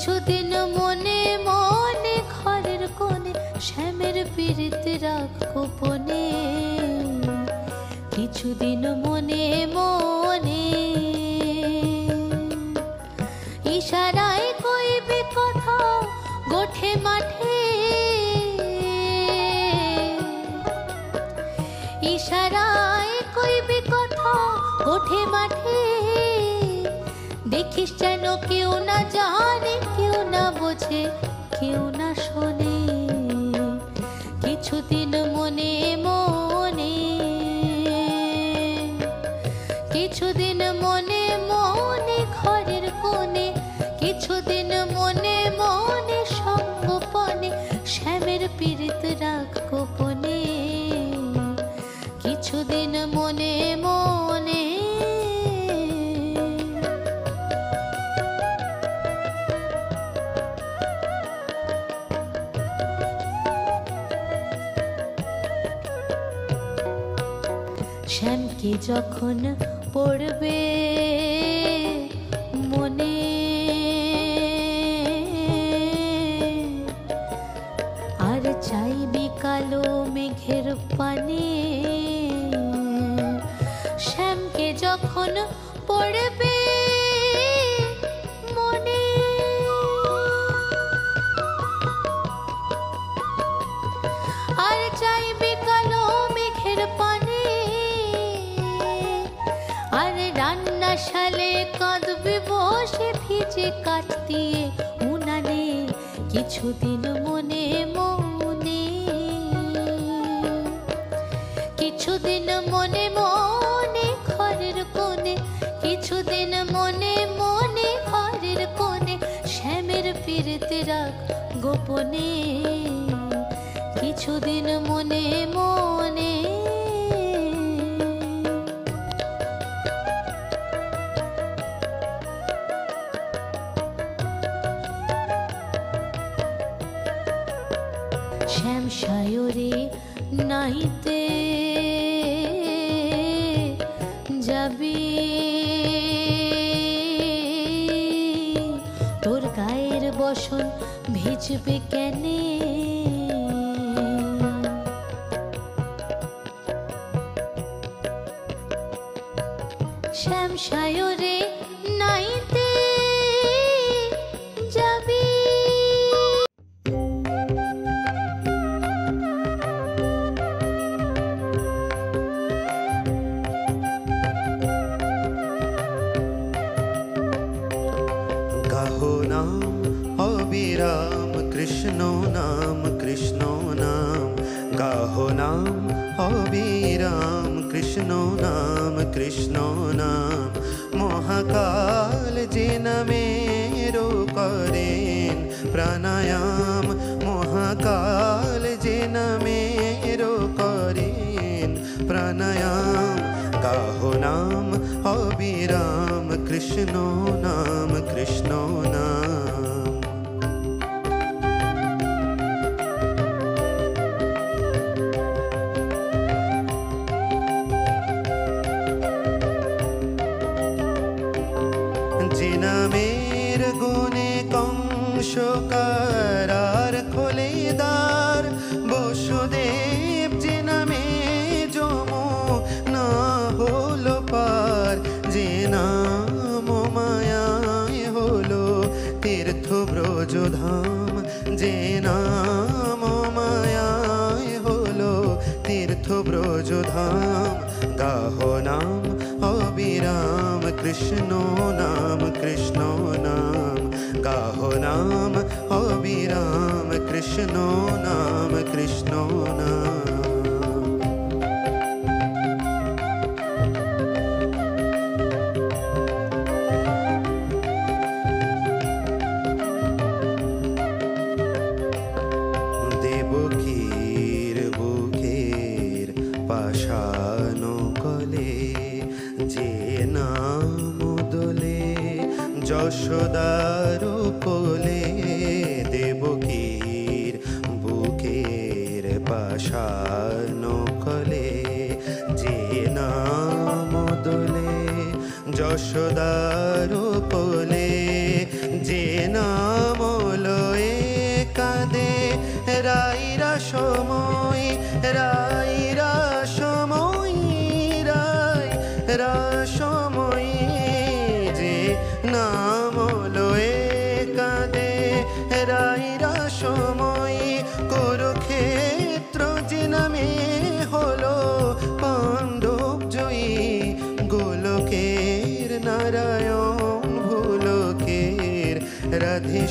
কিছুদিন মনে মনে ঘরের কোণে শ্যামের পীড়িত রাখ গোপনে, কিছুদিন মনে মনে ইশারায় কইবে কথা গোঠে মাঠে, ইশারায় কইবে কথা গোঠে মাঠে। দেখিস যেন কেউ না জানে, কেউ না বোঝে, কেউ না শোনে, কিছুদিন মনে মনে, কিছুদিন মনে মনে ঘরের কোণে, কিছুদিন মনে মনে সঙ্গোপনে শ্যামের পীড়িত রাখ গোপনে, কিছুদিন মনে মনে। শ্যামকে যখন পড়বে মনে, আর চাইবি কালো মেঘের পানে, শ্যামকে যখন পড়বে মনে, আর চাইবি কালো মেঘের পানে, আর রান্নাশালে কাঁদবি বসে ভিজে কাঠ দিয়ে উনানে, কিছুদিন মনে মনে, কিছুদিন মনে মনে ঘরের কোণে, কিছুদিন মনে মনে ঘরের কোণে শ্যামের পীড়িত রাখ গোপনে, কিছুদিন মনে মনে। শ্যাম সায়রে নাইতে যাবি, তোর গায়ের বসন ভিজবে কেনে, শ্যাম সায়রে নাইতে যাবি। गाहो नाम अविराम कृष्ण नाम कृष्ण नाम, गाहो नाम अविराम कृष्ण नाम कृष्ण नाम। महाकाल जे नामेरो करेन प्राणायाम, महाकाल जे नामेरो करेन प्राणायाम। गाहो नाम अविराम कृष्ण नाम कृष्ण नाम। যে নামের গুণে কংস কারার খোলে দ্বার, বসুদেব যে নামে যমুনা হলো পার, যে নাম মায়ায় হলো তীর্থ ব্রজধাম, যে নাম মায়ায় হলো তীর্থ ব্রজধাম। গাहो नाम अविराम कृष्ण नाम कृष्ण नाम, गाहो नाम अविराम कृष्ण नाम कृष्ण नाम। দেবকীর বুকের পাষাণ কলে যে নাম দোলে যশোদার কোলে, দেবকীর বুকের পাষাণ কলে যে নাম দোলে যশোদার কোলে, যে নাম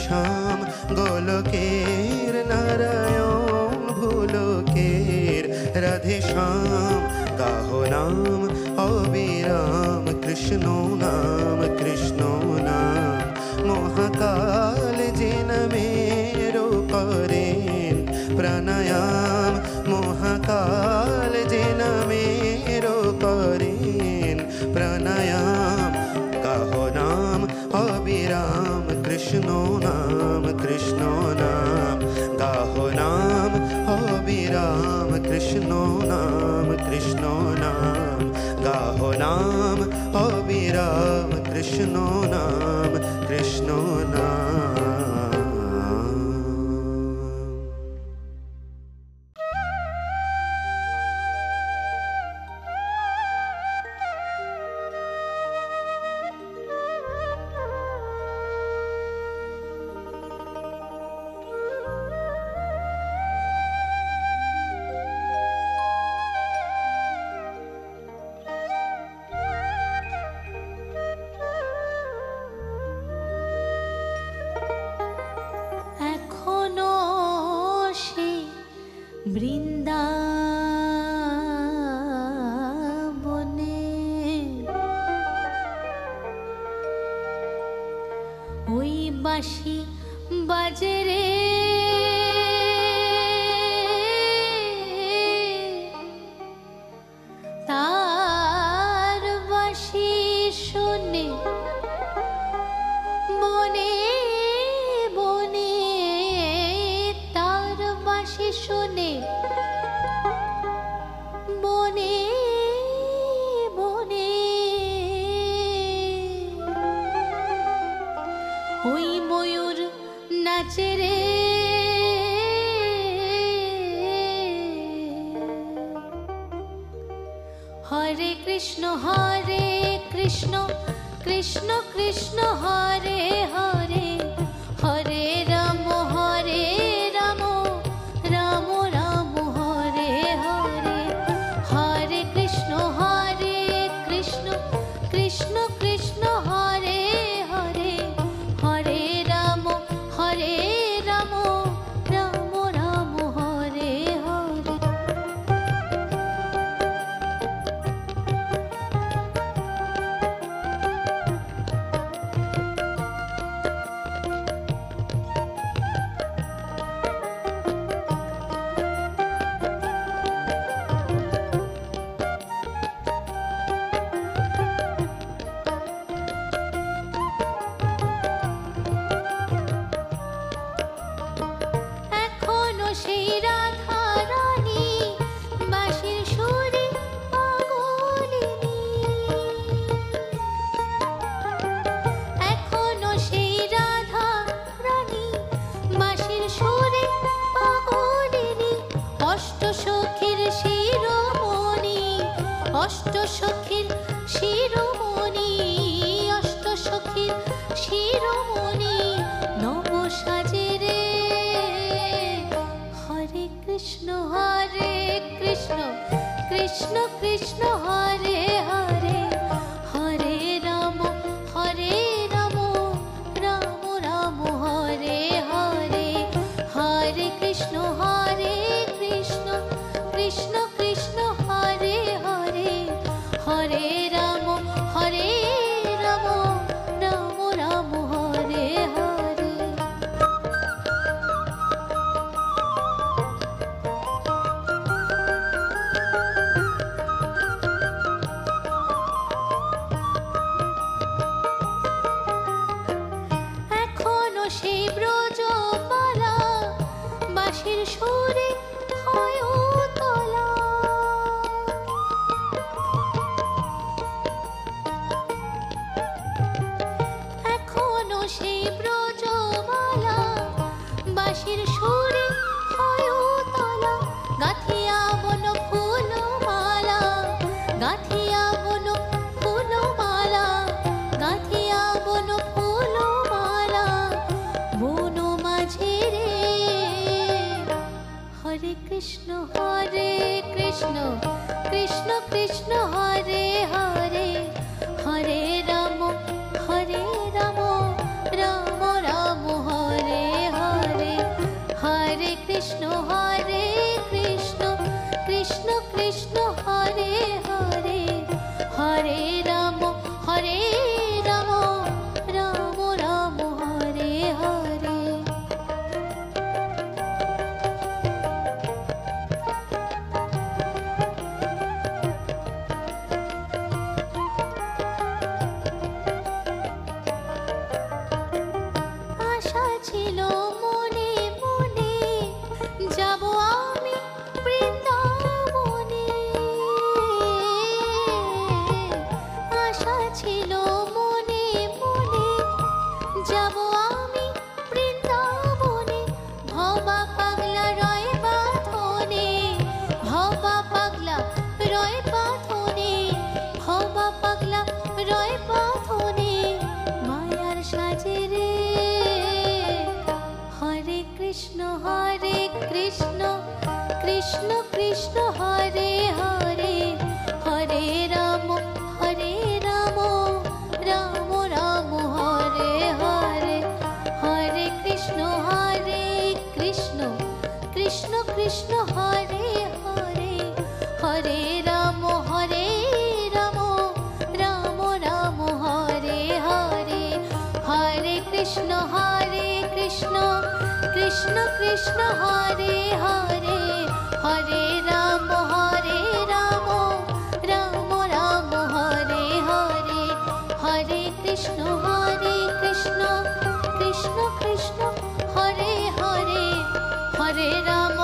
শ্যাম গোলকের নারায়ণ ভুলোকের রাধে শ্যাম গাহো নাম অবিরাম কৃষ্ণ নাম কৃষ্ণ নাম মহাকাল যে নামেরও করেন প্রাণায়াম মহাকাল যে নামেরও করেন প্রাণায়াম গাহো নাম অবিরাম কৃষ্ণ নাম কৃষ্ণ নাম গাহো নাম অবিরাম কৃষ্ণ নাম কৃষ্ণ নাম গাহো নাম অবিরাম কৃষ্ণ নাম কৃষ্ণ নাম। এখনো সে বৃন্দাবনে ওই বাঁশি বাজে রে তার বাঁশি শোনে বনে বনে তার বাঁশি শোনে বনে বনে ওই ময়ূর নাচে রে হরে কৃষ্ণ কৃষ্ণ কৃষ্ণ হরে হরে হরে রাম রাম রাম হরে হরে হরে কৃষ্ণ কৃষ্ণ কৃষ্ণ হরে হরে হরে রাম রাম রাম হরে হরে। এখনো সেই রাধা রানী বাঁশির সুরে পাগলিনী এখনো সেই রাধা রানী বাঁশির সুরে পাগলিনী অষ্ট সখীর শিরোমণি অষ্ট সখীর শিরোমণি অষ্ট সখীর শিরোমণি নব সাজে রে হরে কৃষ্ণ কৃষ্ণ কৃষ্ণ হরে হরে হরে রাম রাম রাম হরে হরে হরে কৃষ্ণ কৃষ্ণ কৃষ্ণ হরে হরে হরে রাম রাম রাম হরে হরে। এখনো সেই ব্রজমালা বাঁশির সুরে হয় তোলা এখনো সেই ব্রজমালা বাঁশির সুরে হয় তোলা গাথিয়া বন ফুলমালা গাথিয়া বন ফুলমালা গাথিয়া বন ফুলমালা বন মাঝে রে হরে কৃষ্ণ কৃষ্ণ কৃষ্ণ হরে হরে হরে রাম রাম রাম হরে কৃষ্ণ কৃষ্ণ কৃষ্ণ হরে হরে হরে রাম রাম রাম হরে হরে হরে কৃষ্ণ কৃষ্ণ কৃষ্ণ হরে হরে হরে রাম রাম রাম হরে হরে হরে কৃষ্ণ কৃষ্ণ কৃষ্ণ হরে হরে হরে রাম রাম রাম হরে হরে হরে কৃষ্ণ কৃষ্ণ কৃষ্ণ কৃষ্ণ হরে হরে হরে রাম